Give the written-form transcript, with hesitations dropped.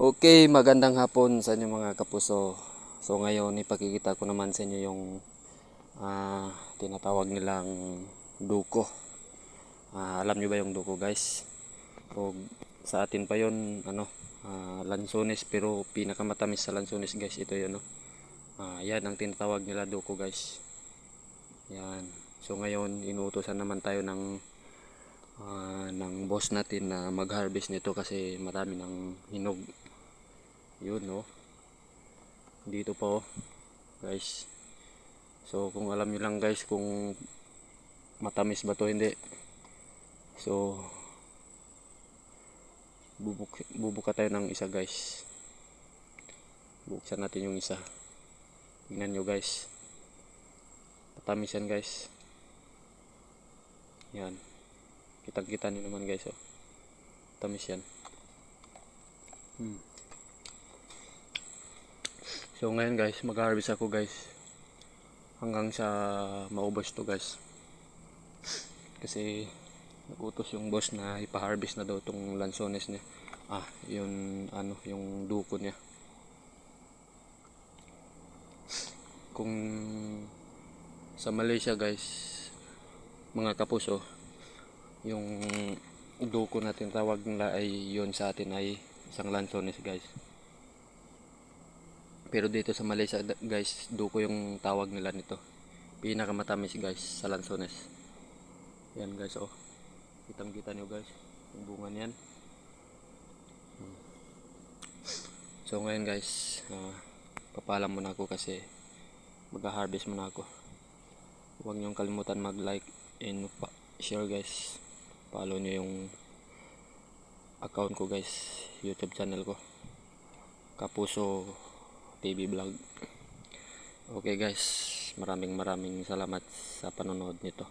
Okay, magandang hapon sa inyo mga kapuso. So ngayon ipakikita ko naman sa inyo yung tinatawag nilang duko. Alam nyo ba yung duko, guys? O sa atin pa yon lansones, pero pinakamatamis sa lansones, guys, ito yun, no? Yan ang tinatawag nila duko, guys. Yan. So ngayon inuutosan naman tayo ng boss natin na mag-harvest nito kasi marami ng hinog. Yun, no? Dito pa, oh, guys. So kung alam niyo lang, guys, kung matamis ba to, hindi. So bubuka tayo ng isa, guys. Buksan natin yung isa. Tingnan nyo, guys. Matamis yan, guys. Yan. Kitang-kita nyo naman, guys, oh. Matamis yan. So ngayon, guys, mag-harvest ako, guys, hanggang sa maubos to, guys, kasi nagutos yung boss na ipa-harvest na daw tong lansones niya. Yung duko niya. Kung sa Malaysia, guys, mga kapuso, yung duko natin tawag nila ay yun, sa atin ay isang lansones, guys. Pero dito sa Malaysia, guys, duko yung tawag nila nito. Pinakamatamis, guys, sa lansones. Yan, guys, oh. Kitang-kita nyo, guys, yung bunga niyan. So ngayon, guys, papalam muna ako kasi mag-harvest muna ako. Huwag nyong kalimutan mag-like and share, guys. Follow nyo yung account ko, guys, YouTube channel ko, Kapuso TV Vlog. Okay, guys, maraming salamat sa panonood nito.